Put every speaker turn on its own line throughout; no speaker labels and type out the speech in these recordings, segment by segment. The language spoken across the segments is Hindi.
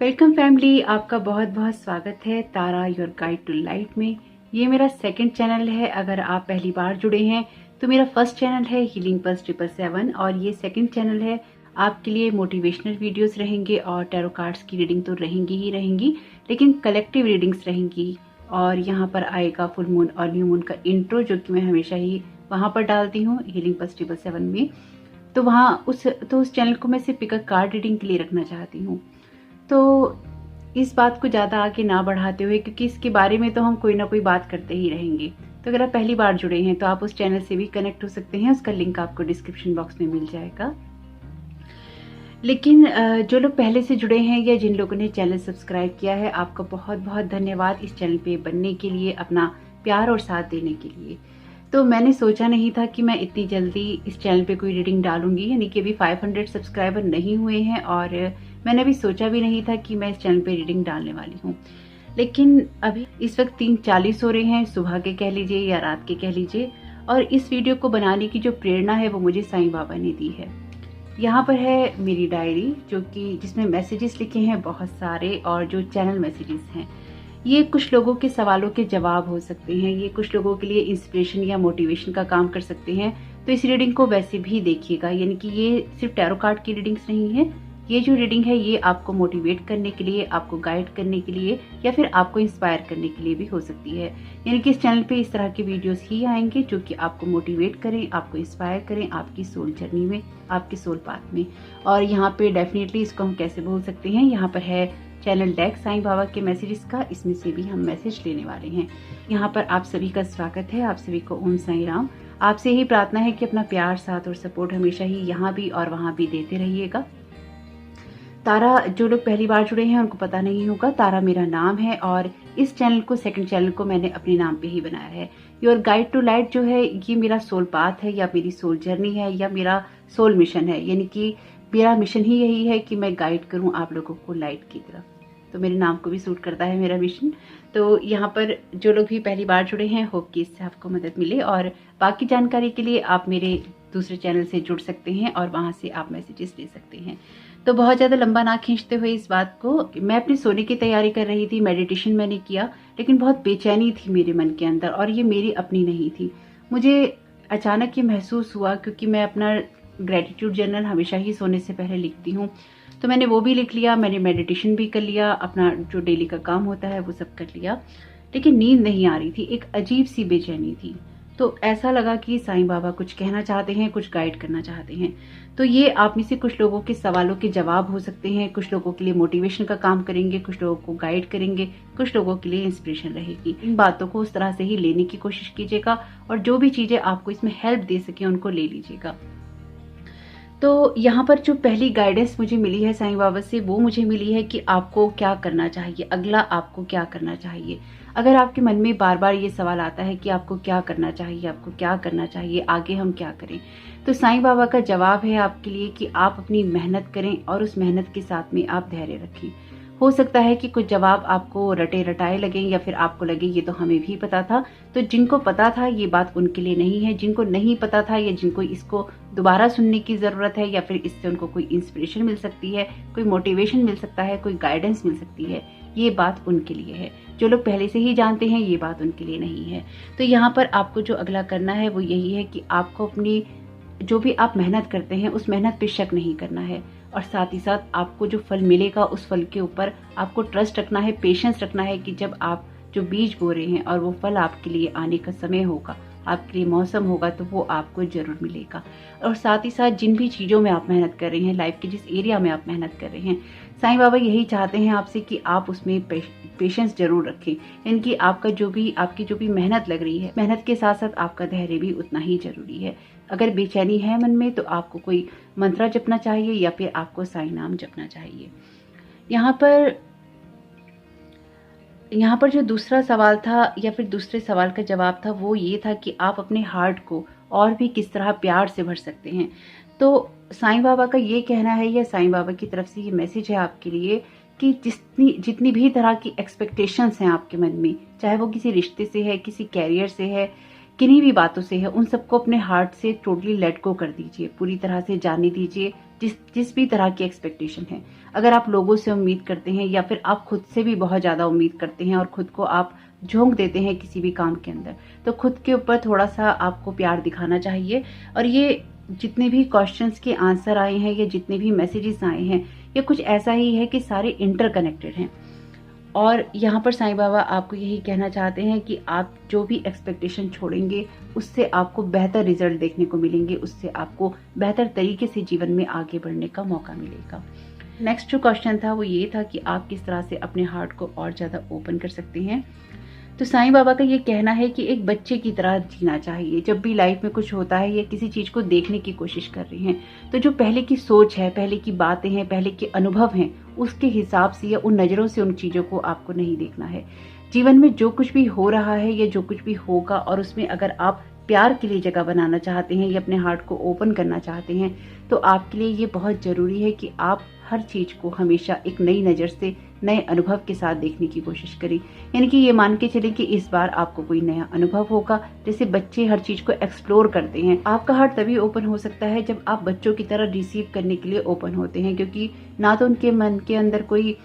वेलकम फैमिली, आपका बहुत बहुत स्वागत है तारा योर गाइड टू लाइट में। ये मेरा सेकंड चैनल है। अगर आप पहली बार जुड़े हैं तो मेरा फर्स्ट चैनल है हीलिंग पल्स 777 और ये सेकंड चैनल है। आपके लिए मोटिवेशनल वीडियोस रहेंगे और टैरो कार्ड्स की रीडिंग तो रहेंगी ही रहेंगी, लेकिन कलेक्टिव रीडिंग्स रहेंगी। और यहाँ पर आएगा फुल मून और न्यू मून का इंट्रो, जो कि मैं हमेशा ही वहाँ पर डालती हूँ हीलिंग पल्स 777 में। तो उस चैनल को मैं सिर्फ पिकअप कार्ड रीडिंग के लिए रखना चाहती हूँ। तो इस बात को ज़्यादा आगे ना बढ़ाते हुए, क्योंकि इसके बारे में तो हम कोई ना कोई बात करते ही रहेंगे, तो अगर आप पहली बार जुड़े हैं तो आप उस चैनल से भी कनेक्ट हो सकते हैं। उसका लिंक आपको डिस्क्रिप्शन बॉक्स में मिल जाएगा। लेकिन जो लोग पहले से जुड़े हैं या जिन लोगों ने चैनल सब्सक्राइब किया है, आपका बहुत बहुत धन्यवाद इस चैनल पे बनने के लिए, अपना प्यार और साथ देने के लिए। तो मैंने सोचा नहीं था कि मैं इतनी जल्दी इस चैनल पे कोई रीडिंग डालूंगी, यानी कि अभी 500 सब्सक्राइबर नहीं हुए हैं और मैंने अभी सोचा भी नहीं था कि मैं इस चैनल पे रीडिंग डालने वाली हूँ। लेकिन अभी इस वक्त 3:40 हो रहे हैं, सुबह के कह लीजिए या रात के कह लीजिए। और इस वीडियो को बनाने की जो प्रेरणा है वो मुझे साईं बाबा ने दी है। यहाँ पर है मेरी डायरी, जो कि जिसमें मैसेजेस लिखे हैं बहुत सारे, और जो चैनल मैसेजेस हैं ये कुछ लोगों के सवालों के जवाब हो सकते हैं, ये कुछ लोगों के लिए इंस्पिरेशन या मोटिवेशन का काम कर सकते हैं। तो इस रीडिंग को वैसे भी देखिएगा, यानी कि ये सिर्फ टैरो कार्ड की रीडिंग्स नहीं है। ये जो रीडिंग है ये आपको मोटिवेट करने के लिए, आपको गाइड करने के लिए, या फिर आपको इंस्पायर करने के लिए भी हो सकती है। यानी कि इस चैनल पे इस तरह के वीडियोस ही आएंगे जो कि आपको मोटिवेट करें, आपको इंस्पायर करें आपकी सोल जर्नी में, आपके सोल पाथ में। और यहाँ पे डेफिनेटली इसको हम कैसे बोल सकते हैं, यहाँ पर है चैनल डेक साईं बाबा के मैसेजेस का, इसमें से भी हम मैसेज लेने वाले हैं। यहाँ पर आप सभी का स्वागत है, आप सभी को ओम साईं राम। आपसे ही प्रार्थना है कि अपना प्यार, साथ और सपोर्ट हमेशा ही यहाँ भी और वहाँ भी देते रहिएगा। तारा, जो लोग पहली बार जुड़े हैं उनको पता नहीं होगा, तारा मेरा नाम है और इस चैनल को, सेकंड चैनल को मैंने अपने नाम पे ही बनाया है। योर गाइड टू लाइट जो है ये मेरा सोल पाथ है, या मेरी सोल जर्नी है, या मेरा सोल मिशन है। यानी कि मेरा मिशन ही यही है कि मैं गाइड करूं आप लोगों को लाइट की तरफ। तो मेरे नाम को भी सूट करता है मेरा मिशन। तो यहाँ पर जो लोग भी पहली बार जुड़े हैं, होप कि इससे आपको मदद मिले। और बाकी जानकारी के लिए आप मेरे दूसरे चैनल से जुड़ सकते हैं और वहाँ से आप मैसेजेस ले सकते हैं। तो बहुत ज़्यादा लंबा ना खींचते हुए इस बात को, मैं अपनी सोने की तैयारी कर रही थी, मेडिटेशन मैंने किया, लेकिन बहुत बेचैनी थी मेरे मन के अंदर, और ये मेरी अपनी नहीं थी। मुझे अचानक ये महसूस हुआ, क्योंकि मैं अपना ग्रेटिट्यूड जर्नल हमेशा ही सोने से पहले लिखती हूँ, तो मैंने वो भी लिख लिया, मैंने मेडिटेशन भी कर लिया, अपना जो डेली का काम होता है वो सब कर लिया, लेकिन नींद नहीं आ रही थी, एक अजीब सी बेचैनी थी। तो ऐसा लगा कि साईं बाबा कुछ कहना चाहते हैं, कुछ गाइड करना चाहते हैं। तो ये आप में से कुछ लोगों के सवालों के जवाब हो सकते हैं, कुछ लोगों के लिए मोटिवेशन का काम करेंगे, कुछ लोगों को गाइड करेंगे, कुछ लोगों के लिए इंस्पिरेशन रहेगी। इन बातों को उस तरह से ही लेने की कोशिश कीजिएगा, और जो भी चीजें आपको इसमें हेल्प दे सके उनको ले लीजिएगा। तो यहाँ पर जो पहली गाइडेंस मुझे मिली है साईं बाबा से, वो मुझे मिली है कि आपको क्या करना चाहिए, अगला आपको क्या करना चाहिए। अगर आपके मन में बार बार ये सवाल आता है कि आपको क्या करना चाहिए, आपको क्या करना चाहिए, आगे हम क्या करें, तो साईं बाबा का जवाब है आपके लिए कि आप अपनी मेहनत करें और उस मेहनत के साथ में आप धैर्य रखें। हो सकता है कि कुछ जवाब आपको रटे रटाए लगे, या फिर आपको लगे ये तो हमें भी पता था। तो जिनको पता था ये बात उनके लिए नहीं है, जिनको नहीं पता था या जिनको इसको दोबारा सुनने की जरूरत है, या फिर इससे उनको कोई इंस्पिरेशन मिल सकती है, कोई मोटिवेशन मिल सकता है, कोई गाइडेंस मिल सकती है, ये बात उनके लिए है। जो लोग पहले से ही जानते हैं ये बात उनके लिए नहीं है। तो यहाँ पर आपको जो अगला करना है वो यही है कि आपको अपनी जो भी आप मेहनत करते हैं उस मेहनत पे शक नहीं करना है, और साथ ही साथ आपको जो फल मिलेगा उस फल के ऊपर आपको ट्रस्ट रखना है, पेशेंस रखना है कि जब आप जो बीज बो रहे हैं और वो फल आपके लिए आने का समय होगा, आपके लिए मौसम होगा, तो वो आपको जरूर मिलेगा। और साथ ही साथ जिन भी चीज़ों में आप मेहनत कर रहे हैं, लाइफ के जिस एरिया में आप मेहनत कर रहे हैं, साईं बाबा यही चाहते हैं आपसे कि आप उसमें पेशेंस जरूर रखें। यानी कि आपकी जो भी मेहनत लग रही है, मेहनत के साथ साथ आपका धैर्य भी उतना ही जरूरी है। अगर बेचैनी है मन में तो आपको कोई मंत्र जपना चाहिए, या फिर आपको साईं नाम जपना चाहिए। यहाँ पर जो दूसरा सवाल था, या फिर दूसरे सवाल का जवाब था, वो ये था कि आप अपने हार्ट को और भी किस तरह प्यार से भर सकते हैं। तो साईं बाबा का ये कहना है, या साईं बाबा की तरफ से ये मैसेज है आपके लिए, कि जितनी भी तरह की एक्सपेक्टेशंस हैं आपके मन में, चाहे वो किसी रिश्ते से है, किसी कैरियर से है, किन्हीं भी बातों से है, उन सबको अपने हार्ट से टोटली लेट गो कर दीजिए, पूरी तरह से जाने दीजिए। जिस भी तरह की एक्सपेक्टेशन है, अगर आप लोगों से उम्मीद करते हैं या फिर आप खुद से भी बहुत ज़्यादा उम्मीद करते हैं और खुद को आप झोंक देते हैं किसी भी काम के अंदर, तो खुद के ऊपर थोड़ा सा आपको प्यार दिखाना चाहिए। और ये जितने भी क्वेश्चंस के आंसर आए हैं या जितने भी मैसेजेस आए हैं, ये कुछ ऐसा ही है कि सारे इंटरकनेक्टेड हैं। और यहाँ पर साईं बाबा आपको यही कहना चाहते हैं कि आप जो भी एक्सपेक्टेशन छोड़ेंगे, उससे आपको बेहतर रिजल्ट देखने को मिलेंगे, उससे आपको बेहतर तरीके से जीवन में आगे बढ़ने का मौका मिलेगा। नेक्स्ट जो क्वेश्चन था वो ये था कि आप किस तरह से अपने हार्ट को और ज़्यादा ओपन कर सकते हैं। तो साईं बाबा का ये कहना है कि एक बच्चे की तरह जीना चाहिए। जब भी लाइफ में कुछ होता है या किसी चीज़ को देखने की कोशिश कर रहे हैं, तो जो पहले की सोच है, पहले की बातें हैं, पहले के अनुभव हैं, उसके हिसाब से या उन नज़रों से उन चीज़ों को आपको नहीं देखना है। जीवन में जो कुछ भी हो रहा है या जो कुछ भी होगा, और उसमें अगर आप प्यार के लिए जगह बनाना चाहते हैं या अपने हार्ट को ओपन करना चाहते हैं, तो आपके लिए ये बहुत ज़रूरी है कि आप हर चीज़ को हमेशा एक नई नज़र से, नए अनुभव के साथ देखने की कोशिश करें। यानी कि ये मान के चलें कि इस बार आपको कोई नया अनुभव होगा। जैसे बच्चे हर चीज़ को एक्सप्लोर करते हैं, आपका हार्ट तभी ओपन हो सकता है जब आप बच्चों की तरह रिसीव करने के लिए ओपन होते हैं, क्योंकि ना तो उनके मन के अंदर कोई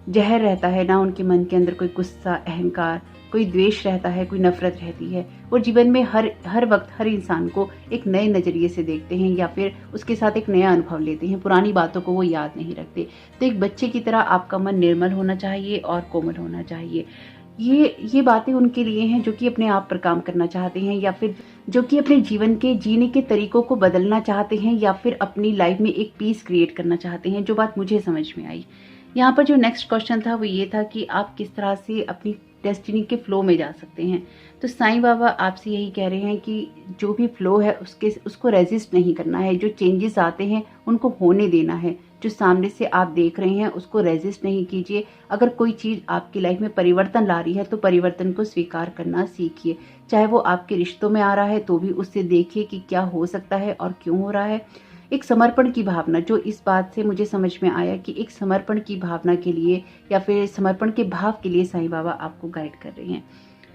जहर रहता है, ना उनके मन के अंदर कोई गुस्सा, अहंकार, कोई द्वेष रहता है, कोई नफरत रहती है। वो जीवन में हर वक्त हर इंसान को एक नए नज़रिए से देखते हैं या फिर उसके साथ एक नया अनुभव लेते हैं। पुरानी बातों को वो याद नहीं रखते। तो एक बच्चे की तरह आपका मन निर्मल होना चाहिए और कोमल होना चाहिए। ये बातें उनके लिए हैं जो कि अपने आप पर काम करना चाहते हैं, या फिर जो कि अपने जीवन के जीने के तरीकों को बदलना चाहते हैं, या फिर अपनी लाइफ में एक पीस क्रिएट करना चाहते हैं। जो बात मुझे समझ में आई। यहाँ पर जो नेक्स्ट क्वेश्चन था वो ये था कि आप किस तरह से अपनी डेस्टिनी के फ्लो में जा सकते हैं। तो साईं बाबा आपसे यही कह रहे हैं कि जो भी फ्लो है उसको रेजिस्ट नहीं करना है। जो चेंजेस आते हैं उनको होने देना है। जो सामने से आप देख रहे हैं उसको रेजिस्ट नहीं कीजिए। अगर कोई चीज़ आपकी लाइफ में परिवर्तन ला रही है तो परिवर्तन को स्वीकार करना सीखिए। चाहे वो आपके रिश्तों में आ रहा है तो भी उससे देखिए कि क्या हो सकता है और क्यों हो रहा है। एक समर्पण की भावना, जो इस बात से मुझे समझ में आया कि एक समर्पण की भावना के लिए या फिर समर्पण के भाव के लिए साईं बाबा आपको गाइड कर रहे हैं।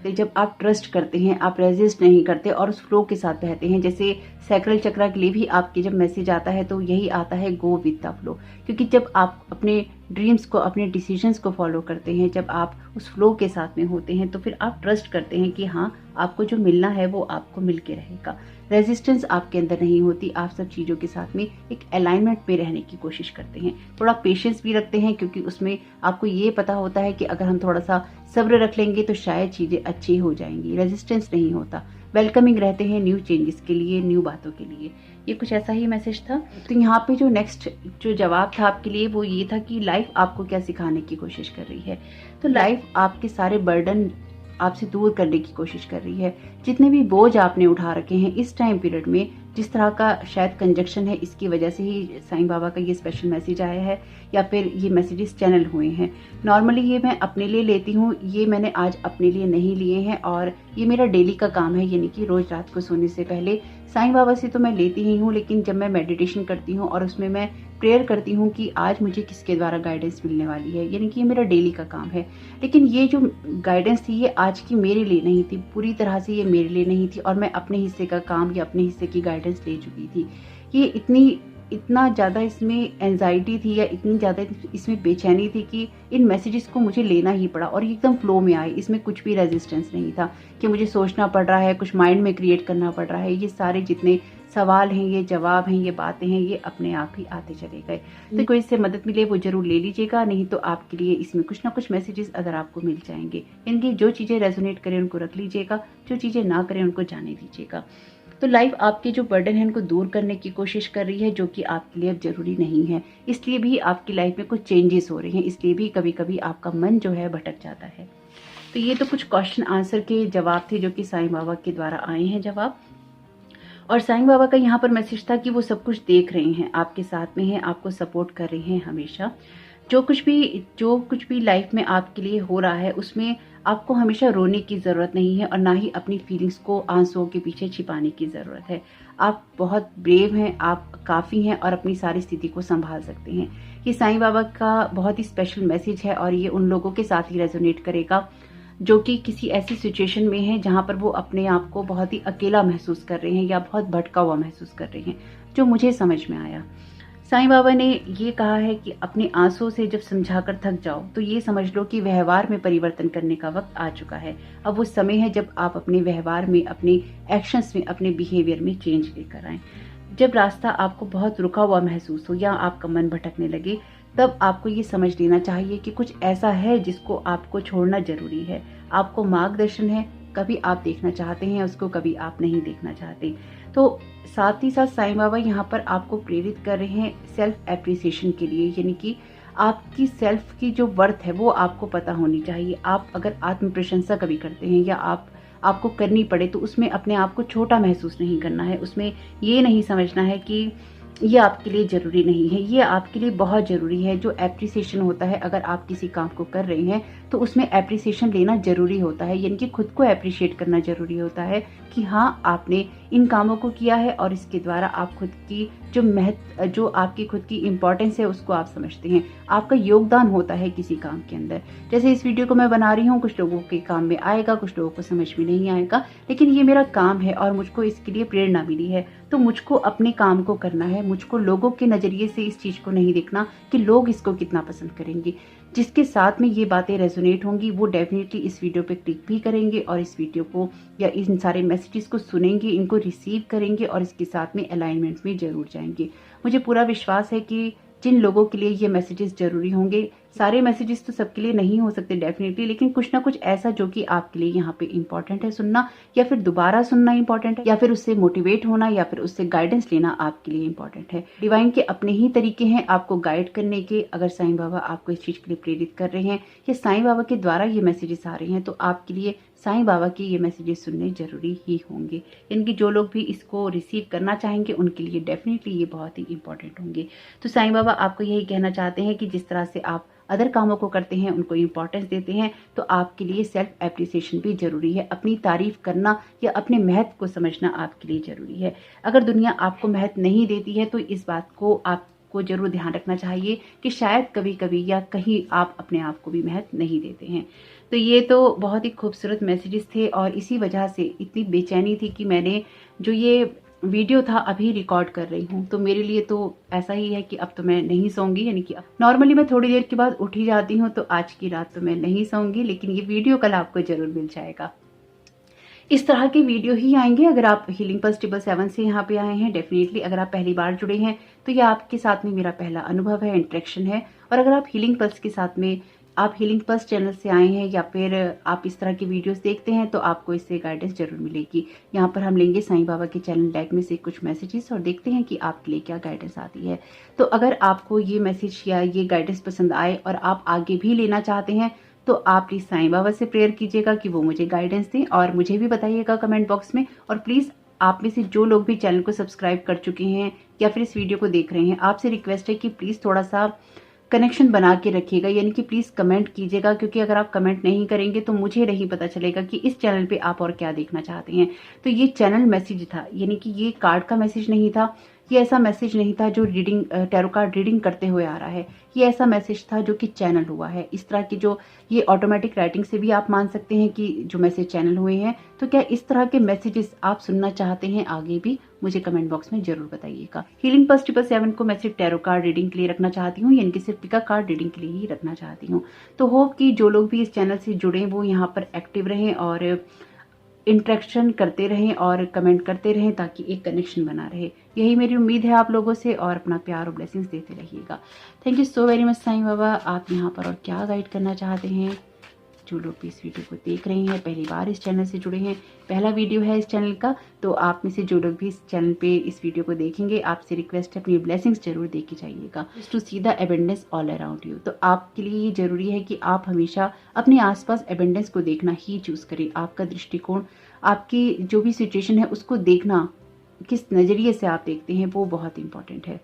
जब आप ट्रस्ट करते हैं, आप रेजिस्ट नहीं करते और उस फ्लो के साथ बहते हैं। जैसे सैक्रल चक्र के लिए भी आपके जब मैसेज आता है तो यही आता है, गो विद द फ्लो। क्योंकि जब आप अपने ड्रीम्स को, अपने डिसीजंस को फॉलो करते हैं, जब आप उस फ्लो के साथ में होते हैं, तो फिर आप ट्रस्ट करते हैं कि हाँ, आपको जो मिलना है वो आपको मिल के रहेगा। रेजिस्टेंस आपके अंदर नहीं होती। आप सब चीज़ों के साथ में एक अलाइनमेंट में रहने की कोशिश करते हैं। थोड़ा पेशेंस भी रखते हैं, क्योंकि उसमें आपको ये पता होता है कि अगर हम थोड़ा सा सब्र रख लेंगे तो शायद चीज़ें अच्छी हो जाएंगी। रेजिस्टेंस नहीं होता। वेलकमिंग रहते हैं न्यू चेंजेस के लिए, न्यू बातों के लिए। ये कुछ ऐसा ही मैसेज था। तो यहाँ पे जो नेक्स्ट जो जवाब था आपके लिए वो ये था कि लाइफ आपको क्या सिखाने की कोशिश कर रही है। तो लाइफ आपके सारे बर्डन आपसे दूर करने की कोशिश कर रही है। जितने भी बोझ आपने उठा रखे हैं इस टाइम पीरियड में, जिस तरह का शायद कंजक्शन है, इसकी वजह से ही साईं बाबा का ये स्पेशल मैसेज आया है या फिर ये मैसेजेस चैनल हुए हैं। नॉर्मली ये मैं अपने लिए लेती हूँ, ये मैंने आज अपने लिए नहीं लिए हैं और ये मेरा डेली का काम है। यानी कि रोज़ रात को सोने से पहले साईं बाबा से तो मैं लेती ही हूँ, लेकिन जब मैं मेडिटेशन करती हूँ और उसमें मैं प्रेयर करती हूँ कि आज मुझे किसके द्वारा गाइडेंस मिलने वाली है, यानी कि ये मेरा डेली का काम है। लेकिन ये जो गाइडेंस थी ये आज की मेरे लिए नहीं थी, पूरी तरह से ये मेरे लिए नहीं थी और मैं अपने हिस्से का काम या अपने हिस्से की गाइडेंस ले चुकी थी। ये इतना ज़्यादा इसमें एंजाइटी थी या इतनी ज़्यादा इसमें बेचैनी थी कि इन मैसेजेस को मुझे लेना ही पड़ा और एकदम फ्लो में आए। इसमें कुछ भी रेजिस्टेंस नहीं था कि मुझे सोचना पड़ रहा है, कुछ माइंड में क्रिएट करना पड़ रहा है। ये सारे जितने सवाल हैं, ये जवाब हैं, ये बातें हैं, ये अपने आप ही आते चले गए। तो कोई इससे मदद मिले वो जरूर ले लीजिएगा, नहीं तो आपके लिए इसमें कुछ ना कुछ मैसेजेस अगर आपको मिल जाएंगे। इनकी जो चीज़ें रेजोनेट करें उनको रख लीजिएगा, जो चीज़ें ना करें उनको जाने दीजिएगा। तो लाइफ आपके जो बर्डन है उनको दूर करने की कोशिश कर रही है, जो कि आपके लिए अब जरूरी नहीं है। इसलिए भी आपकी लाइफ में कुछ चेंजेस हो रहे हैं, इसलिए भी कभी कभी आपका मन जो है भटक जाता है। तो ये तो कुछ क्वेश्चन आंसर के जवाब थे जो कि साईं बाबा के द्वारा आए हैं जवाब। और साईं बाबा का यहाँ पर मैसेज था कि वो सब कुछ देख रहे हैं, आपके साथ में हैं, आपको सपोर्ट कर रहे हैं हमेशा। जो कुछ भी लाइफ में आपके लिए हो रहा है उसमें आपको हमेशा रोने की ज़रूरत नहीं है और ना ही अपनी फीलिंग्स को आंसुओं के पीछे छिपाने की ज़रूरत है। आप बहुत ब्रेव हैं, आप काफ़ी हैं और अपनी सारी स्थिति को संभाल सकते हैं। ये साईं बाबा का बहुत ही स्पेशल मैसेज है और ये उन लोगों के साथ ही रेजोनेट करेगा जो कि किसी ऐसी सिचुएशन में हैं जहाँ पर वो अपने आप को बहुत ही अकेला महसूस कर रहे हैं या बहुत भटका हुआ महसूस कर रहे हैं, जो मुझे समझ में आया। साईं बाबा ने ये कहा है कि अपने आंसुओं से जब समझाकर थक जाओ तो ये समझ लो कि व्यवहार में परिवर्तन करने का वक्त आ चुका है। अब वो समय है जब आप अपने व्यवहार में, अपने एक्शंस में, अपने बिहेवियर में चेंज लेकर आएं। जब रास्ता आपको बहुत रुका हुआ महसूस हो या आपका मन भटकने लगे, तब आपको ये समझ लेना चाहिए कि कुछ ऐसा है जिसको आपको छोड़ना जरूरी है। आपको मार्गदर्शन है, कभी आप देखना चाहते हैं उसको, कभी आप नहीं देखना चाहते। तो साथ ही साथ साईं बाबा यहाँ पर आपको प्रेरित कर रहे हैं सेल्फ एप्रिसिएशन के लिए, यानी कि आपकी सेल्फ की जो वर्थ है वो आपको पता होनी चाहिए। आप अगर आत्म प्रशंसा कभी करते हैं या आपको करनी पड़े तो उसमें अपने आप को छोटा महसूस नहीं करना है। उसमें ये नहीं समझना है कि ये आपके लिए ज़रूरी नहीं है, ये आपके लिए बहुत ज़रूरी है। जो एप्रिसिएशन होता है, अगर आप किसी काम को कर रहे हैं तो उसमें एप्रिसिएशन लेना ज़रूरी होता है, यानी कि खुद को एप्रिशिएट करना ज़रूरी होता है कि हाँ, आपने इन कामों को किया है और इसके द्वारा आप खुद की जो आपकी खुद की इम्पोर्टेंस है उसको आप समझते हैं। आपका योगदान होता है किसी काम के अंदर। जैसे इस वीडियो को मैं बना रही हूँ, कुछ लोगों के काम में आएगा, कुछ लोगों को समझ में नहीं आएगा, लेकिन ये मेरा काम है और मुझको इसके लिए प्रेरणा मिली है। तो मुझको अपने काम को करना है, मुझको लोगों के नज़रिए से इस चीज़ को नहीं देखना कि लोग इसको कितना पसंद करेंगे। जिसके साथ में ये बातें रेजोनेट होंगी वो डेफिनेटली इस वीडियो पे क्लिक भी करेंगे और इस वीडियो को या इन सारे मैसेजेस को सुनेंगे, इनको रिसीव करेंगे और इसके साथ में अलाइनमेंट में जरूर जाएंगे। मुझे पूरा विश्वास है कि जिन लोगों के लिए ये मैसेजेस जरूरी होंगे, सारे मैसेजेस तो सबके लिए नहीं हो सकते डेफिनेटली, लेकिन कुछ ना कुछ ऐसा जो कि आपके लिए यहाँ पे इम्पोर्टेंट है सुनना, या फिर दोबारा सुनना इम्पोर्टेंट है, या फिर उससे मोटिवेट होना, या फिर उससे गाइडेंस लेना आपके लिए इम्पोर्टेंट है। डिवाइन के अपने ही तरीके हैं आपको गाइड करने के। अगर साईं बाबा आपको इस चीज के लिए प्रेरित कर रहे हैं या साईं बाबा के द्वारा ये मैसेजेस आ रहे हैं, तो आपके लिए साईं बाबा के ये मैसेजेस सुनने जरूरी ही होंगे। यानी कि जो लोग भी इसको रिसीव करना चाहेंगे उनके लिए डेफिनेटली ये बहुत ही इंपॉर्टेंट होंगे। तो साईं बाबा आपको यही कहना चाहते हैं कि जिस तरह से आप अदर कामों को करते हैं, उनको इम्पोर्टेंस देते हैं, तो आपके लिए सेल्फ एप्रिसिएशन भी जरूरी है। अपनी तारीफ करना या अपने महत्व को समझना आपके लिए जरूरी है। अगर दुनिया आपको महत्व नहीं देती है तो इस बात को आपको जरूर ध्यान रखना चाहिए कि शायद कभी कभी या कहीं आप अपने आप को भी महत्व नहीं देते हैं। तो ये तो बहुत ही खूबसूरत मैसेजेस थे और इसी वजह से इतनी बेचैनी थी कि मैंने जो ये वीडियो था अभी रिकॉर्ड कर रही हूँ। तो मेरे लिए तो ऐसा ही है कि अब तो मैं नहीं सोऊंगी, यानी कि नॉर्मली मैं थोड़ी देर के बाद उठ ही जाती हूँ, तो आज की रात तो मैं नहीं सोऊंगी, लेकिन ये वीडियो कल आपको जरूर मिल जाएगा। इस तरह के वीडियो ही आएंगे। अगर आप हीलिंग पल्स 777 से यहाँ पे आए हैं, डेफिनेटली अगर आप पहली बार जुड़े हैं तो ये आपके साथ में मेरा पहला अनुभव है, इंटरेक्शन है। और अगर आप हीलिंग पल्स के साथ में, आप हीलिंग पल्स चैनल से आए हैं या फिर आप इस तरह की वीडियोस देखते हैं, तो आपको इससे गाइडेंस जरूर मिलेगी। यहाँ पर हम लेंगे साईं बाबा के चैनल डेक में से कुछ मैसेजेस और देखते हैं कि आपके लिए क्या गाइडेंस आती है। तो अगर आपको ये मैसेज या ये गाइडेंस पसंद आए और आप आगे भी लेना चाहते हैं, तो आप प्लीज साईं बाबा से प्रेयर कीजिएगा कि वो मुझे गाइडेंस दें और मुझे भी बताइएगा कमेंट बॉक्स में। और प्लीज आप में से जो लोग भी चैनल को सब्सक्राइब कर चुके हैं या फिर इस वीडियो को देख रहे हैं, आपसे रिक्वेस्ट है कि प्लीज थोड़ा सा कनेक्शन बना के रखिएगा, यानी कि प्लीज कमेंट कीजिएगा, क्योंकि अगर आप कमेंट नहीं करेंगे तो मुझे नहीं पता चलेगा कि इस चैनल पे आप और क्या देखना चाहते हैं। तो ये चैनल मैसेज था, यानी कि ये कार्ड का मैसेज नहीं था, ये ऐसा मैसेज नहीं था जो रीडिंग टैरो कार्ड रीडिंग करते हुए आ रहा है। ये ऐसा मैसेज था जो कि चैनल हुआ है। इस तरह की जो ये ऑटोमेटिक राइटिंग से भी आप मान सकते हैं कि जो मैसेज चैनल हुए हैं। तो क्या इस तरह के मैसेजेस आप सुनना चाहते हैं आगे भी, मुझे कमेंट बॉक्स में जरूर बताइएगा। हीलिंग पल्स 777 को मैं सिर्फ टैरो कार्ड रीडिंग के लिए रखना चाहती हूँ, यानी कि सिर्फ पिका कार्ड रीडिंग के लिए ही रखना चाहती हूँ। तो होप कि जो लोग भी इस चैनल से जुड़े वो यहाँ पर एक्टिव रहें और इंटरेक्शन करते रहें और कमेंट करते रहें, ताकि एक कनेक्शन बना रहे। यही मेरी उम्मीद है आप लोगों से, और अपना प्यार और ब्लेसिंग्स देते रहिएगा। Thank you so very much Sai Baba. आप यहाँ पर और क्या गाइड करना चाहते हैं? जो लोग भी इस वीडियो को देख रहे हैं, पहली बार इस चैनल से जुड़े हैं, पहला वीडियो है इस चैनल का, तो आप में से जो लोग भी इस चैनल पे इस वीडियो को देखेंगे, आपसे रिक्वेस्ट है अपनी ब्लेसिंग्स जरूर दे के जाइएगा, to see the abundance all around you. तो आपके लिए ये जरूरी है कि आप हमेशा अपने आसपास एबेंडेंस को देखना ही चूज करें। आपका दृष्टिकोण, आपकी जो भी सिचुएशन है उसको देखना, किस नजरिए से आप देखते हैं, वो बहुत इंपॉर्टेंट है।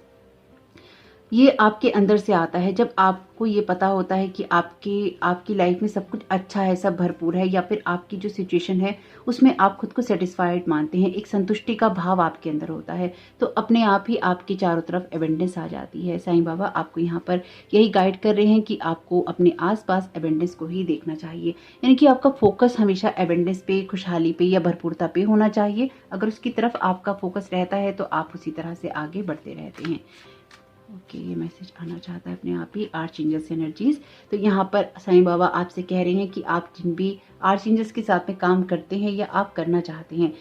ये आपके अंदर से आता है जब आपको ये पता होता है कि आपकी लाइफ में सब कुछ अच्छा है, सब भरपूर है, या फिर आपकी जो सिचुएशन है उसमें आप खुद को सेटिस्फाइड मानते हैं, एक संतुष्टि का भाव आपके अंदर होता है, तो अपने आप ही आपके चारों तरफ एबेंडेंस आ जाती है। साईं बाबा आपको यहाँ पर यही गाइड कर रहे हैं कि आपको अपने आसपास एबेंडेंस को ही देखना चाहिए, यानी कि आपका फोकस हमेशा एबेंडेंस पे, खुशहाली पे या भरपूरता पे होना चाहिए। अगर उसकी तरफ आपका फोकस रहता है तो आप उसी तरह से आगे बढ़ते रहते हैं। ओके, ये मैसेज आना चाहता है अपने आप ही आर्च एंजल्स एनर्जीज। तो यहाँ पर साईं बाबा आपसे कह रहे हैं कि आप जिन भी आर्च एंजल्स के साथ में काम करते हैं या आप करना चाहते हैं,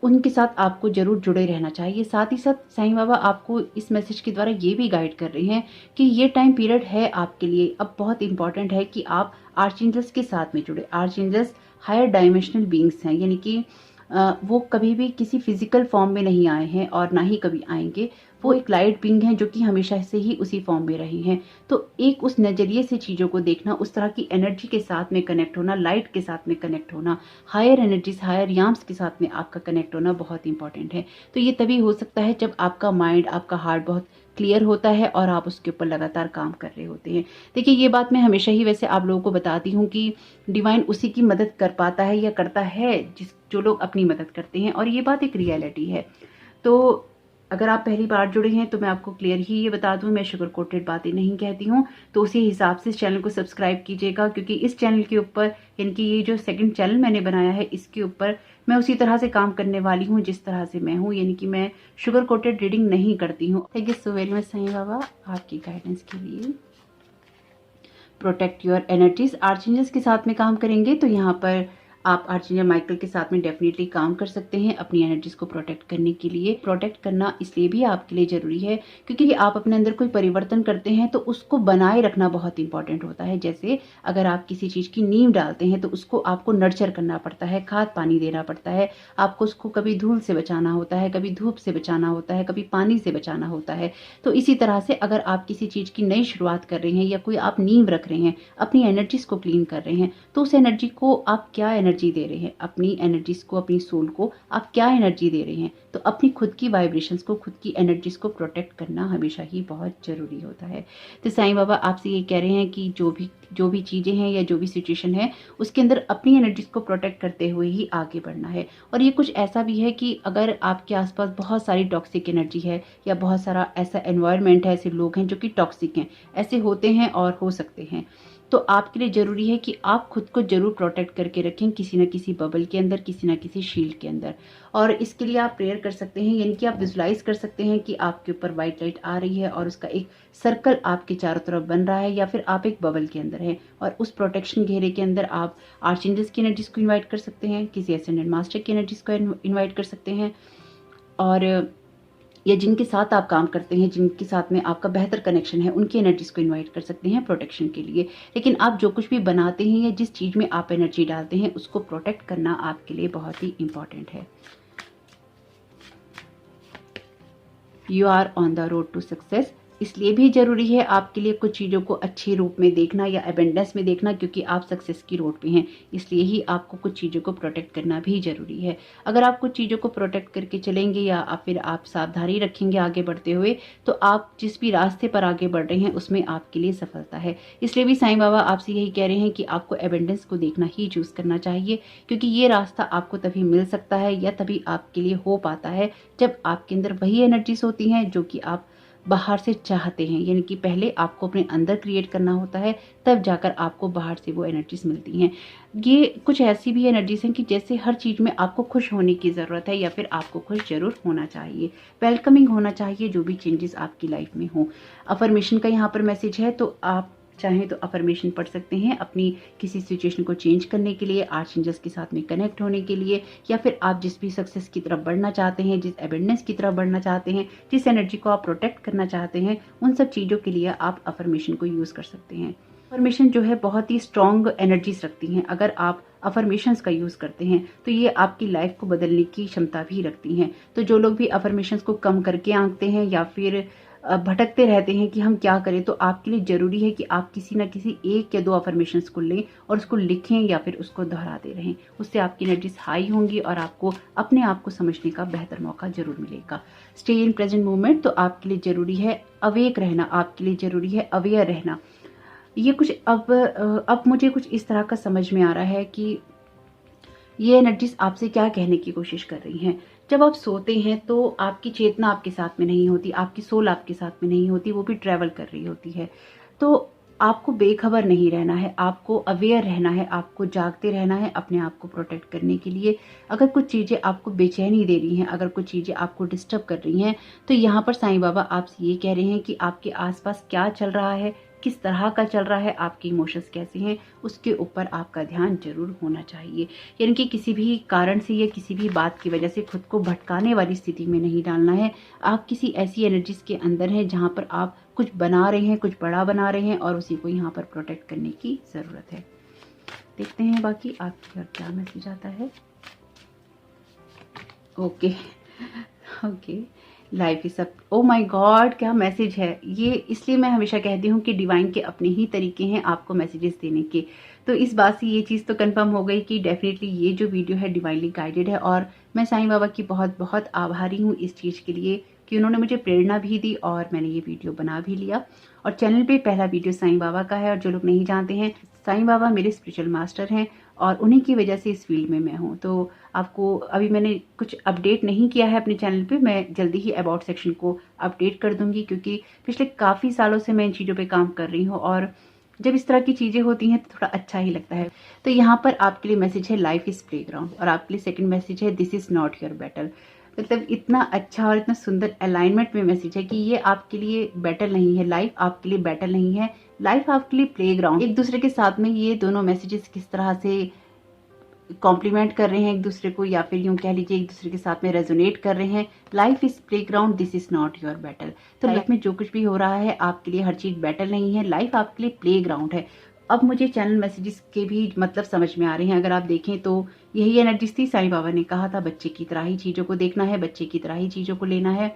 उनके साथ आपको जरूर जुड़े रहना चाहिए। साथ ही साथ साईं बाबा आपको इस मैसेज के द्वारा ये भी गाइड कर रहे हैं कि ये टाइम पीरियड है आपके लिए अब बहुत इंपॉर्टेंट है कि आप आर्च एंजल्स के साथ में जुड़े। Archangels higher dimensional beings हैं, यानी कि वो कभी भी किसी फिजिकल फॉर्म में नहीं आए हैं और ना ही कभी आएंगे। वो एक लाइट बीइंग हैं जो कि हमेशा से ही उसी फॉर्म में रहे हैं। तो एक उस नज़रिए से चीज़ों को देखना, उस तरह की एनर्जी के साथ में कनेक्ट होना, लाइट के साथ में कनेक्ट होना, हायर एनर्जीज, हायर याम्स के साथ में आपका कनेक्ट होना बहुत इंपॉर्टेंट है। तो ये तभी हो सकता है जब आपका माइंड, आपका हार्ट बहुत क्लियर होता है और आप उसके ऊपर लगातार काम कर रहे होते हैं। देखिए, ये बात मैं हमेशा ही वैसे आप लोगों को बताती हूँ कि डिवाइन उसी की मदद कर पाता है या करता है जो लोग अपनी मदद करते हैं, और ये बात एक रियलिटी है। तो अगर आप पहली बार जुड़े हैं तो मैं आपको क्लियर ही ये बता दूं, मैं शुगर कोटेड बातें नहीं कहती हूँ। तो उसी हिसाब से इस चैनल को सब्सक्राइब कीजिएगा, क्योंकि इस चैनल के ऊपर, यानी कि ये जो सेकंड चैनल मैंने बनाया है, इसके ऊपर मैं उसी तरह से काम करने वाली हूँ जिस तरह से मैं हूँ, यानी कि मैं शुगर कोटेड रीडिंग नहीं करती हूँ। Thank you so very much Sai Baba आपकी गाइडेंस के लिए। Protect your energies, archangels के साथ में काम करेंगे तो यहाँ पर आप आर्चेंजल माइकल के साथ में डेफिनेटली काम कर सकते हैं अपनी एनर्जीज को प्रोटेक्ट करने के लिए। प्रोटेक्ट करना इसलिए भी आपके लिए जरूरी है क्योंकि आप अपने अंदर कोई परिवर्तन करते हैं तो उसको बनाए रखना बहुत इंपॉर्टेंट होता है। जैसे अगर आप किसी चीज की नींव डालते हैं तो उसको आपको नर्चर करना पड़ता है, खाद पानी देना पड़ता है, आपको उसको कभी धूल से बचाना होता है, कभी धूप से बचाना होता है, कभी पानी से बचाना होता है। तो इसी तरह से अगर आप किसी चीज की नई शुरुआत कर रहे हैं या कोई आप नींव रख रहे हैं, अपनी एनर्जीज को क्लीन कर रहे हैं, तो उस एनर्जी को आप क्या एनर्जी दे रहे हैं, अपनी एनर्जीज को, अपनी सोल को आप क्या एनर्जी दे रहे हैं। तो अपनी खुद की वाइब्रेशंस को, खुद की एनर्जीज को प्रोटेक्ट करना हमेशा ही बहुत जरूरी होता है। तो साईं बाबा आपसे ये कह रहे हैं कि जो भी चीजें हैं या जो भी सिचुएशन है उसके अंदर अपनी एनर्जीज को प्रोटेक्ट करते हुए ही आगे बढ़ना है। और ये कुछ ऐसा भी है कि अगर आपके आसपास बहुत सारी टॉक्सिक एनर्जी है या बहुत सारा ऐसा एनवायरनमेंट है, ऐसे लोग हैं जो कि टॉक्सिक हैं, ऐसे होते हैं और हो सकते हैं, तो आपके लिए जरूरी है कि आप खुद को जरूर प्रोटेक्ट करके रखें किसी न किसी बबल के अंदर, किसी न किसी शील्ड के अंदर। और इसके लिए आप प्रेयर कर सकते हैं, यानी कि आप विजुलाइज कर सकते हैं कि आपके ऊपर व्हाइट लाइट आ रही है और उसका एक सर्कल आपके चारों तरफ बन रहा है, या फिर आप एक बबल के अंदर हैं और उस प्रोटेक्शन घेरे के अंदर आप आर्चएंजल्स की एनर्जीज को इन्वाइट कर सकते हैं, किसी एसेंडेंट मास्टर की एनर्जीज को इन्वाइट कर सकते हैं, और या जिनके साथ आप काम करते हैं, जिनके साथ में आपका बेहतर कनेक्शन है, उनकी एनर्जीज को इनवाइट कर सकते हैं प्रोटेक्शन के लिए। लेकिन आप जो कुछ भी बनाते हैं या जिस चीज में आप एनर्जी डालते हैं उसको प्रोटेक्ट करना आपके लिए बहुत ही इंपॉर्टेंट है। You are on the road to success, इसलिए भी जरूरी है आपके लिए कुछ चीज़ों को अच्छे रूप में देखना या अबेंडेंस में देखना, क्योंकि आप सक्सेस की रोड पे हैं, इसलिए ही आपको कुछ चीज़ों को प्रोटेक्ट करना भी जरूरी है। अगर आप कुछ चीज़ों को प्रोटेक्ट करके चलेंगे या फिर आप सावधानी रखेंगे आगे बढ़ते हुए, तो आप जिस भी रास्ते पर आगे बढ़ रहे हैं उसमें आपके लिए सफलता है। इसलिए भी साईं बाबा आपसे यही कह रहे हैं कि आपको अबेंडेंस को देखना ही चूज करना चाहिए, क्योंकि ये रास्ता आपको तभी मिल सकता है या तभी आपके लिए हो पाता है जब आपके अंदर वही एनर्जीज होती हैं जो कि आप बाहर से चाहते हैं। यानी कि पहले आपको अपने अंदर क्रिएट करना होता है, तब जाकर आपको बाहर से वो एनर्जीज मिलती हैं। ये कुछ ऐसी भी एनर्जीज हैं कि जैसे हर चीज़ में आपको खुश होने की ज़रूरत है, या फिर आपको खुश जरूर होना चाहिए, वेलकमिंग होना चाहिए जो भी चेंजेस आपकी लाइफ में हो। अफर्मेशन का यहाँ पर मैसेज है, तो आप चाहें तो अफर्मेशन पढ़ सकते हैं अपनी किसी सिचुएशन को चेंज करने के लिए, आर्चएंजल्स के साथ में कनेक्ट होने के लिए, या फिर आप जिस भी सक्सेस की तरफ बढ़ना चाहते हैं, जिस अबेंडेंस की तरफ बढ़ना चाहते हैं, जिस एनर्जी को आप प्रोटेक्ट करना चाहते हैं, उन सब चीज़ों के लिए आप अफर्मेशन को यूज़ कर सकते हैं। अफर्मेशन जो है बहुत ही स्ट्रॉन्ग एनर्जीज रखती हैं। अगर आप अफर्मेशंस का यूज़ करते हैं तो ये आपकी लाइफ को बदलने की क्षमता भी रखती हैं। तो जो लोग भी अफर्मेशंस को कम करके आंकते हैं या फिर भटकते रहते हैं कि हम क्या करें, तो आपके लिए ज़रूरी है कि आप किसी ना किसी 1 या 2 अफर्मेशंस को लें और उसको लिखें या फिर उसको दोहराते रहें। उससे आपकी एनर्जीज हाई होंगी और आपको अपने आप को समझने का बेहतर मौका ज़रूर मिलेगा। स्टे इन प्रेजेंट मोमेंट, तो आपके लिए ज़रूरी है अवेक रहना, आपके लिए ज़रूरी है अवेयर रहना। ये कुछ अब मुझे कुछ इस तरह का समझ में आ रहा है कि ये एनर्जीज आपसे क्या कहने की कोशिश कर रही हैं। जब आप सोते हैं तो आपकी चेतना आपके साथ में नहीं होती, आपकी सोल आपके साथ में नहीं होती, वो भी ट्रैवल कर रही होती है। तो आपको बेखबर नहीं रहना है, आपको अवेयर रहना है, आपको जागते रहना है अपने आप को प्रोटेक्ट करने के लिए। अगर कुछ चीज़ें आपको बेचैनी दे रही हैं, अगर कुछ चीज़ें आपको डिस्टर्ब कर रही हैं, तो यहाँ पर साईं बाबा आपसे ये कह रहे हैं कि आपके आसपास क्या चल रहा है, किस तरह का चल रहा है, आपके इमोशंस कैसे हैं, उसके ऊपर आपका ध्यान जरूर होना चाहिए। यानी कि किसी भी कारण से या किसी भी बात की वजह से खुद को भटकाने वाली स्थिति में नहीं डालना है। आप किसी ऐसी एनर्जीज के अंदर हैं जहाँ पर आप कुछ बना रहे हैं, कुछ बड़ा बना रहे हैं और उसी को यहाँ पर प्रोटेक्ट करने की ज़रूरत है। देखते हैं बाकी आपके और क्या मैसेज आता है। Okay okay, life is up. Oh my God, क्या मैसेज है ये। इसलिए मैं हमेशा कहती हूँ कि डिवाइन के अपने ही तरीके हैं आपको मैसेजेस देने के। तो इस बात से ये चीज़ तो कंफर्म हो गई कि डेफिनेटली ये जो वीडियो है डिवाइनली गाइडेड है। और मैं साईं बाबा की बहुत बहुत आभारी हूँ इस चीज़ के लिए कि उन्होंने मुझे प्रेरणा भी दी और मैंने ये वीडियो बना भी लिया। और चैनल पे पहला वीडियो साईं बाबा का है। और जो लोग नहीं जानते हैं, साईं बाबा मेरे स्पिरिचुअल मास्टर हैं और उन्हीं की वजह से इस फील्ड में मैं हूँ। तो आपको अभी मैंने कुछ अपडेट नहीं किया है अपने चैनल पे, मैं जल्दी ही अबाउट सेक्शन को अपडेट कर दूंगी क्योंकि पिछले काफ़ी सालों से मैं इन चीज़ों पे काम कर रही हूँ और जब इस तरह की चीज़ें होती हैं तो थोड़ा अच्छा ही लगता है। तो यहाँ पर आपके लिए मैसेज है लाइफ इज़ प्लेग्राउंड और आपके लिए सेकंड मैसेज है this is not your battle. मतलब इतना अच्छा और इतना सुंदर अलाइनमेंट में मैसेज है कि ये आपके लिए बैटल नहीं है, लाइफ आपके लिए बैटल नहीं है, लाइफ आपके लिए प्लेग्राउंड। एक दूसरे के साथ में ये दोनों मैसेजेस किस तरह से कॉम्प्लीमेंट कर रहे हैं एक दूसरे को, या फिर यूं कह लीजिए एक दूसरे के साथ में रेजोनेट कर रहे हैं। Life is playground, this is not your battle. तो लाइफ में जो कुछ भी हो रहा है आपके लिए हर चीज बैटल नहीं है, लाइफ आपके लिए प्लेग्राउंड है। अब मुझे चैनल मैसेजेस के भी मतलब समझ में आ रहे हैं। अगर आप देखें तो यही एनर्जीज थी। साईं बाबा ने कहा था बच्चे की तरह ही चीजों को देखना है, बच्चे की तरह ही चीजों को लेना है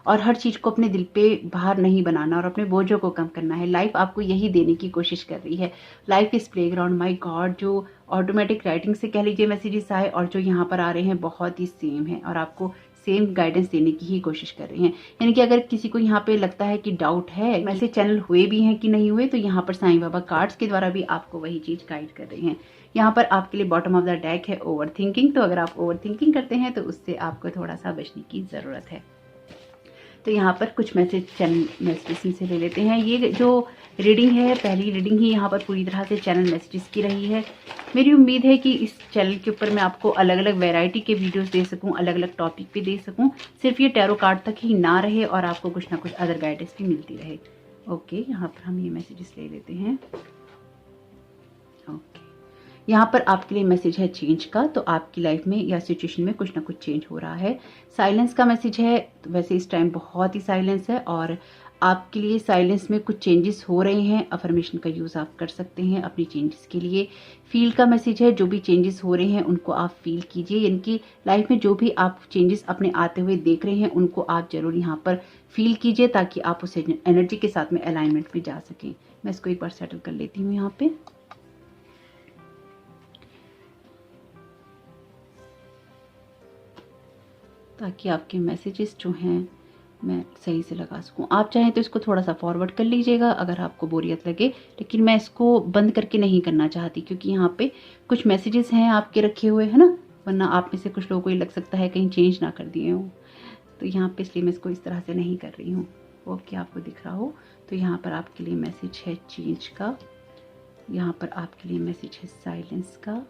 और हर चीज को अपने दिल पे भार नहीं बनाना और अपने बोझों को कम करना है। लाइफ आपको यही देने की कोशिश कर रही है। Life is playground. My God, जो ऑटोमेटिक राइटिंग से कह लीजिए मैसेजेस आए और जो यहाँ पर आ रहे हैं बहुत ही सेम है और आपको सेम गाइडेंस देने की ही कोशिश कर रहे हैं। यानी कि अगर किसी को यहाँ पे लगता है कि डाउट है वैसे चैनल हुए भी हैं कि नहीं हुए, तो यहाँ पर साईं बाबा कार्ड्स के द्वारा भी आपको वही चीज गाइड कर रहे हैं। यहाँ पर आपके लिए बॉटम ऑफ द डेक है ओवर थिंकिंग। तो अगर आप ओवर थिंकिंग करते हैं तो उससे आपको थोड़ा सा बचने की जरूरत है। तो यहाँ पर कुछ मैसेज चैनल मैसेजेस से ले लेते हैं। ये जो रीडिंग है पहली रीडिंग ही यहाँ पर पूरी तरह से चैनल मैसेजेस की रही है। मेरी उम्मीद है कि इस चैनल के ऊपर मैं आपको अलग अलग वैरायटी के वीडियोस दे सकूं, अलग अलग टॉपिक पे दे सकूं, सिर्फ ये टैरो कार्ड तक ही ना रहे और आपको कुछ ना कुछ अदर गाइडेंस भी मिलती रहे। ओके, यहाँ पर हम ये मैसेजेस ले लेते हैं। ओके, यहाँ पर आपके लिए मैसेज है चेंज का। तो आपकी लाइफ में या सिचुएशन में कुछ ना कुछ चेंज हो रहा है। साइलेंस का मैसेज है। तो वैसे इस टाइम बहुत ही साइलेंस है और आपके लिए साइलेंस में कुछ चेंजेस हो रहे हैं। अफर्मेशन का यूज़ आप कर सकते हैं अपनी चेंजेस के लिए। फील का मैसेज है। जो भी चेंजेस हो रहे हैं उनको आप फील कीजिए। यानी कि लाइफ में जो भी आप चेंजेस अपने आते हुए देख रहे हैं उनको आप जरूर यहाँ पर फील कीजिए ताकि आप उस एनर्जी के साथ में अलाइनमेंट में जा सकें। मैं इसको एक बार सेटल कर लेती हूँ यहाँ पे। ताकि आपके मैसेजेस जो हैं मैं सही से लगा सकूं। आप चाहें तो इसको थोड़ा सा फॉरवर्ड कर लीजिएगा अगर आपको बोरियत लगे, लेकिन मैं इसको बंद करके नहीं करना चाहती क्योंकि यहाँ पे कुछ मैसेजेस हैं आपके रखे हुए, है ना, वरना आप में से कुछ लोगों को ये लग सकता है कहीं चेंज ना कर दिए हों। तो यहाँ पे इसलिए मैं इसको इस तरह से नहीं कर रही हूँ। ओके, आपको दिख रहा हो तो यहाँ पर आपके लिए मैसेज है चेंज का। यहाँ पर आपके लिए मैसेज है साइलेंस का।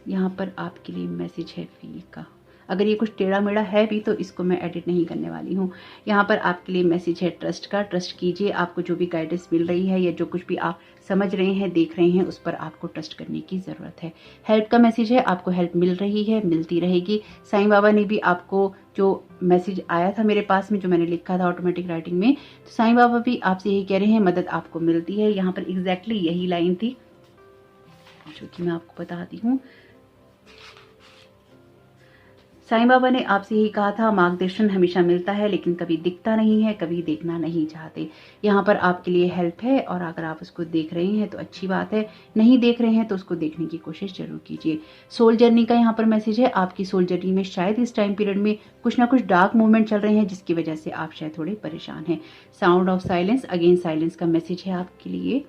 यहाँ पर आपके लिए मैसेज है फील का। अगर ये कुछ टेढ़ा मेढ़ा है भी तो इसको मैं एडिट नहीं करने वाली हूँ। यहाँ पर आपके लिए मैसेज है ट्रस्ट का। ट्रस्ट कीजिए, आपको जो भी गाइडेंस मिल रही है या जो कुछ भी आप समझ रहे हैं देख रहे हैं उस पर आपको ट्रस्ट करने की ज़रूरत है। हेल्प का मैसेज है। आपको हेल्प मिल रही है, मिलती रहेगी। साईं बाबा ने भी आपको जो मैसेज आया था मेरे पास में जो मैंने लिखा था ऑटोमेटिक राइटिंग में, तो साईं बाबा भी आपसे यही कह रहे हैं मदद आपको मिलती है। यहाँ पर एग्जैक्टली यही लाइन थी जो कि मैं आपको बताती हूँ। साईं बाबा ने आपसे यही कहा था, मार्गदर्शन हमेशा मिलता है लेकिन कभी दिखता नहीं है, कभी देखना नहीं चाहते। यहाँ पर आपके लिए हेल्प है और अगर आप उसको देख रहे हैं तो अच्छी बात है, नहीं देख रहे हैं तो उसको देखने की कोशिश जरूर कीजिए। सोल जर्नी का यहाँ पर मैसेज है, आपकी सोल जर्नी में शायद इस टाइम पीरियड में कुछ ना कुछ डार्क मूवमेंट चल रहे हैं जिसकी वजह से आप शायद थोड़े परेशान हैं। Sound of silence, again silence का मैसेज है आपके लिए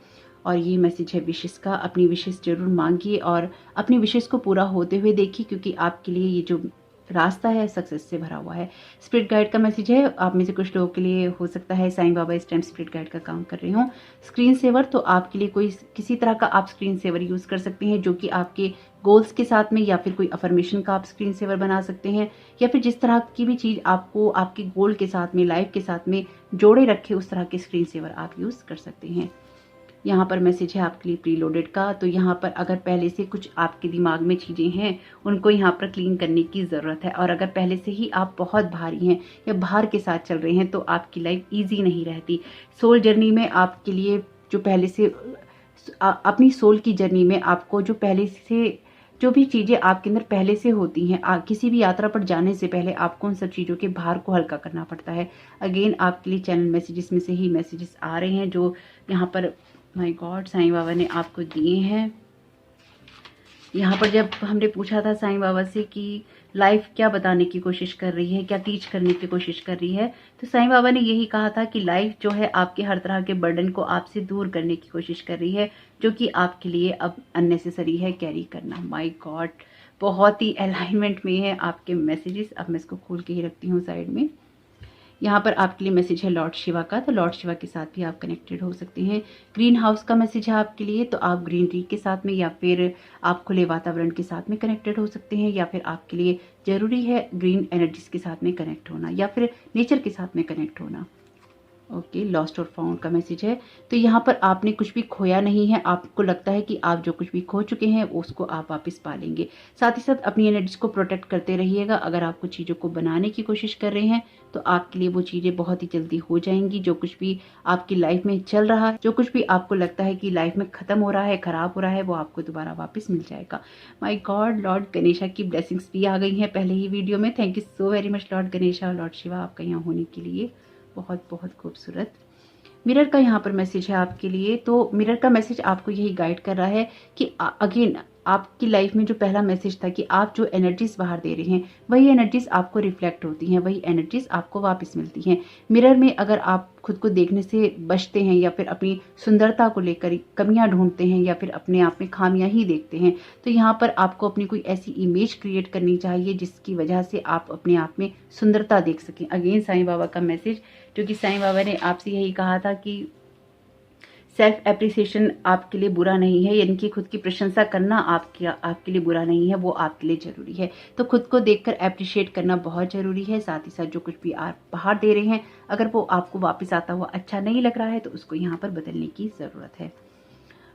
और ये मैसेज है विशेष का। अपनी विशेष जरूर मांगिए और अपनी विशेष को पूरा होते हुए देखिए, क्योंकि आपके लिए ये जो रास्ता है सक्सेस से भरा हुआ है। स्पिरिट गाइड का मैसेज है, आप में से कुछ लोगों के लिए हो सकता है साईं बाबा इस टाइम स्पिरिट गाइड का काम कर रहे हो। स्क्रीन सेवर, तो आपके लिए कोई किसी तरह का आप स्क्रीन सेवर यूज कर सकते हैं जो कि आपके गोल्स के साथ में, या फिर कोई अफर्मेशन का आप स्क्रीन सेवर बना सकते हैं, या फिर जिस तरह की भी चीज आपको आपके गोल के साथ में, लाइफ के साथ में जोड़े रखे, उस तरह के स्क्रीन सेवर आप यूज कर सकते हैं। यहाँ पर मैसेज है आपके लिए प्रीलोडेड का। तो यहाँ पर अगर पहले से कुछ आपके दिमाग में चीज़ें हैं उनको यहाँ पर क्लीन करने की ज़रूरत है, और अगर पहले से ही आप बहुत भारी हैं या भार के साथ चल रहे हैं तो आपकी लाइफ ईजी नहीं रहती। सोल जर्नी में आपके लिए जो पहले से अपनी सोल की जर्नी में आपको जो पहले से जो भी चीज़ें आपके अंदर पहले से होती हैं, किसी भी यात्रा पर जाने से पहले आपको उन सब चीज़ों के भार को हल्का करना पड़ता है। अगेन आपके लिए चैनल मैसेजेस में से ही मैसेजेस आ रहे हैं जो यहाँ पर माय गॉड साईं बाबा ने आपको दिए हैं। यहाँ पर जब हमने पूछा था साईं बाबा से कि लाइफ क्या बताने की कोशिश कर रही है, क्या टीच करने की कोशिश कर रही है, तो साईं बाबा ने यही कहा था कि लाइफ जो है आपके हर तरह के बर्डन को आपसे दूर करने की कोशिश कर रही है, जो कि आपके लिए अब अननेसेसरी है कैरी करना। माय गॉड, बहुत ही अलाइनमेंट में है आपके मैसेजेस। अब मैं इसको खोल के ही रखती हूँ साइड में। यहाँ पर आपके लिए मैसेज है लॉर्ड शिवा का, तो लॉर्ड शिवा के साथ भी आप कनेक्टेड हो सकते हैं। ग्रीन हाउस का मैसेज है आपके लिए, तो आप ग्रीनरी के साथ में या फिर आप खुले वातावरण के साथ में कनेक्टेड हो सकते हैं, या फिर आपके लिए जरूरी है ग्रीन एनर्जीज के साथ में कनेक्ट होना या फिर नेचर के साथ में कनेक्ट होना। ओके, लॉस्ट और फाउंड का मैसेज है, तो यहाँ पर आपने कुछ भी खोया नहीं है, आपको लगता है कि आप जो कुछ भी खो चुके हैं उसको आप वापस पा लेंगे। साथ ही साथ अपनी एनर्जीज को प्रोटेक्ट करते रहिएगा। अगर आप कुछ चीज़ों को बनाने की कोशिश कर रहे हैं तो आपके लिए वो चीज़ें बहुत ही जल्दी हो जाएंगी। जो कुछ भी आपकी लाइफ में चल रहा है, जो कुछ भी आपको लगता है कि लाइफ में खत्म हो रहा है, खराब हो रहा है, वो आपको दोबारा वापस मिल जाएगा। माय गॉड, लॉर्ड गणेशा की ब्लेसिंग्स भी आ गई हैं पहले ही वीडियो में। Thank you so very much Lord Ganesha और लॉर्ड शिवा आपका यहाँ होने के लिए, बहुत बहुत खूबसूरत। मिरर का यहाँ पर मैसेज है आपके लिए, तो मिरर का मैसेज आपको यही गाइड कर रहा है कि अगेन आपकी लाइफ में जो पहला मैसेज था कि आप जो एनर्जीज बाहर दे रहे हैं वही एनर्जीज आपको रिफ्लेक्ट होती हैं, वही एनर्जीज आपको वापस मिलती हैं। मिरर में अगर आप खुद को देखने से बचते हैं या फिर अपनी सुंदरता को लेकर कमियां ढूंढते हैं या फिर अपने आप में खामियां ही देखते हैं, तो यहाँ पर आपको अपनी कोई ऐसी इमेज क्रिएट करनी चाहिए जिसकी वजह से आप अपने आप में सुंदरता देख सकें। अगेन साईं बाबा का मैसेज, जो कि साईं बाबा ने आपसे यही कहा था कि सेल्फ एप्रिसिएशन आपके लिए बुरा नहीं है, यानी कि खुद की प्रशंसा करना आपके लिए बुरा नहीं है, वो आपके लिए जरूरी है। तो खुद को देखकर एप्रिशिएट करना बहुत जरूरी है। साथ ही साथ जो कुछ भी आप बाहर दे रहे हैं, अगर वो आपको वापस आता हुआ अच्छा नहीं लग रहा है तो उसको यहाँ पर बदलने की जरूरत है।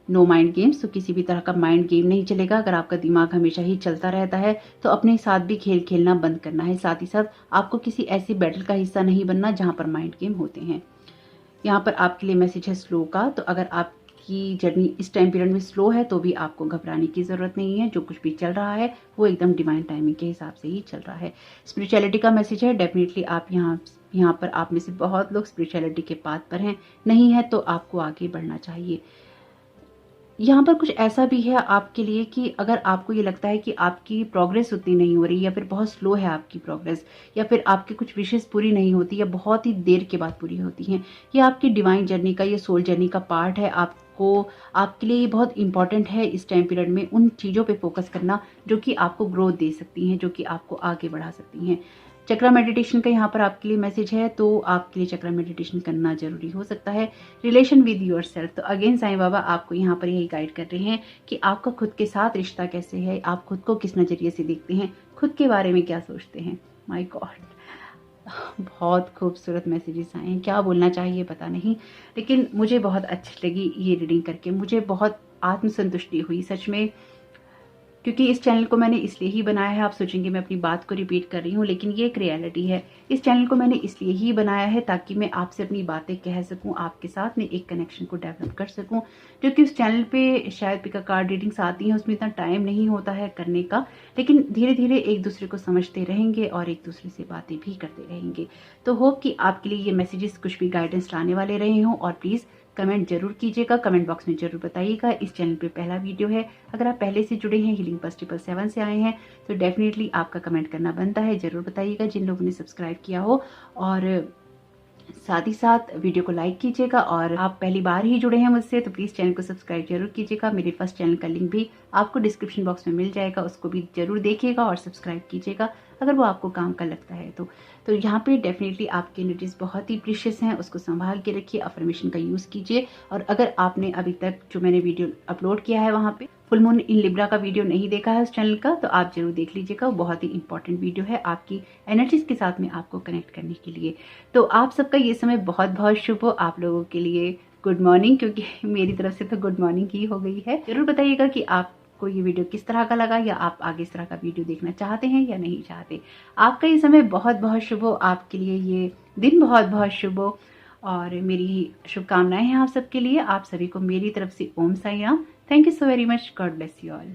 नो माइंड गेम्स, तो किसी भी तरह का माइंड गेम नहीं चलेगा। अगर आपका दिमाग हमेशा ही चलता रहता है तो अपने साथ भी खेल खेलना बंद करना है। साथ ही साथ आपको किसी ऐसी बैटल का हिस्सा नहीं बनना जहां पर माइंड गेम होते हैं। यहाँ पर आपके लिए मैसेज है स्लो का, तो अगर आपकी जर्नी इस टाइम पीरियड में स्लो है तो भी आपको घबराने की जरूरत नहीं है। जो कुछ भी चल रहा है वो एकदम डिवाइन टाइमिंग के हिसाब से ही चल रहा है। स्पिरिचुअलिटी का मैसेज है, डेफिनेटली आप यहाँ पर आप में से बहुत लोग स्पिरिचुअलिटी के पाथ पर हैं, नहीं है तो आपको आगे बढ़ना चाहिए। यहाँ पर कुछ ऐसा भी है आपके लिए कि अगर आपको ये लगता है कि आपकी प्रोग्रेस उतनी नहीं हो रही या फिर बहुत स्लो है आपकी प्रोग्रेस, या फिर आपकी कुछ विशेष पूरी नहीं होती या बहुत ही देर के बाद पूरी होती हैं, ये आपकी डिवाइन जर्नी का, ये सोल जर्नी का पार्ट है। आपके लिए ये बहुत इंपॉर्टेंट है इस टाइम पीरियड में उन चीज़ों पे फोकस करना जो कि आपको ग्रोथ दे सकती हैं, जो कि आपको आगे बढ़ा सकती हैं। चक्रा मेडिटेशन का यहाँ पर आपके लिए मैसेज है, तो आपके लिए चक्रा मेडिटेशन करना जरूरी हो सकता है। रिलेशन विद योरसेल्फ, तो अगेन साईं बाबा आपको यहाँ पर यही गाइड कर रहे हैं कि आपका खुद के साथ रिश्ता कैसे है, आप खुद को किस नजरिए से देखते हैं, खुद के बारे में क्या सोचते हैं। माय गॉड, बहुत खूबसूरत मैसेजेस आए हैं, क्या बोलना चाहिए पता नहीं, लेकिन मुझे बहुत अच्छी लगी ये रीडिंग करके, मुझे बहुत आत्मसंतुष्टि हुई। सच में क्योंकि इस चैनल को मैंने इसलिए ही बनाया है। आप सोचेंगे मैं अपनी बात को रिपीट कर रही हूँ, लेकिन ये एक रियलिटी है। इस चैनल को मैंने इसलिए ही बनाया है ताकि मैं आपसे अपनी बातें कह सकूँ, आपके साथ में एक कनेक्शन को डेवलप कर सकूँ। क्योंकि उस चैनल पे शायद पिका कार्ड रीडिंग्स आती हैं, उसमें इतना टाइम नहीं होता है करने का, लेकिन धीरे धीरे एक दूसरे को समझते रहेंगे और एक दूसरे से बातें भी करते रहेंगे। तो होप कि आपके लिए ये मैसेजेस कुछ भी गाइडेंस लाने वाले रहे हों। और प्लीज़ कमेंट जरूर कीजिएगा, कमेंट बॉक्स में जरूर बताइएगा। इस चैनल पे पहला वीडियो है, अगर आप पहले से जुड़े हैं, हीलिंग बस 777 से आए हैं, तो डेफिनेटली आपका कमेंट करना बनता है। जरूर बताइएगा जिन लोगों ने सब्सक्राइब किया हो, और साथ ही साथ वीडियो को लाइक कीजिएगा। और आप पहली बार ही जुड़े हैं मुझसे तो प्लीज़ चैनल को सब्सक्राइब जरूर कीजिएगा। मेरे फर्स्ट चैनल का लिंक भी आपको डिस्क्रिप्शन बॉक्स में मिल जाएगा, उसको भी जरूर देखिएगा और सब्सक्राइब कीजिएगा अगर वो आपको काम का लगता है तो यहाँ पे डेफिनेटली आपके एनर्जीज बहुत ही प्रीशियस हैं, उसको संभाल के रखिए, अफर्मेशन का यूज़ कीजिए। और अगर आपने अभी तक जो मैंने वीडियो अपलोड किया है वहाँ पे फुल मून इन लिब्रा का वीडियो नहीं देखा है उस चैनल का, तो आप जरूर देख लीजिएगा। वो बहुत ही इंपॉर्टेंट वीडियो है आपकी एनर्जीज के साथ में आपको कनेक्ट करने के लिए। तो आप सबका ये समय बहुत बहुत शुभ हो। आप लोगों के लिए गुड मॉर्निंग, क्योंकि मेरी तरफ से तो गुड मॉर्निंग ही हो गई है। जरूर बताइएगा कि आपको ये वीडियो किस तरह का लगा, या आप आगे इस तरह का वीडियो देखना चाहते हैं या नहीं चाहते। आपका ये समय बहुत बहुत शुभ हो, आपके लिए ये दिन बहुत बहुत शुभ हो, और मेरी शुभकामनाएं हैं आप सबके लिए। आप सभी को मेरी तरफ से Om Sai Ram. Thank you so very much. God bless you all.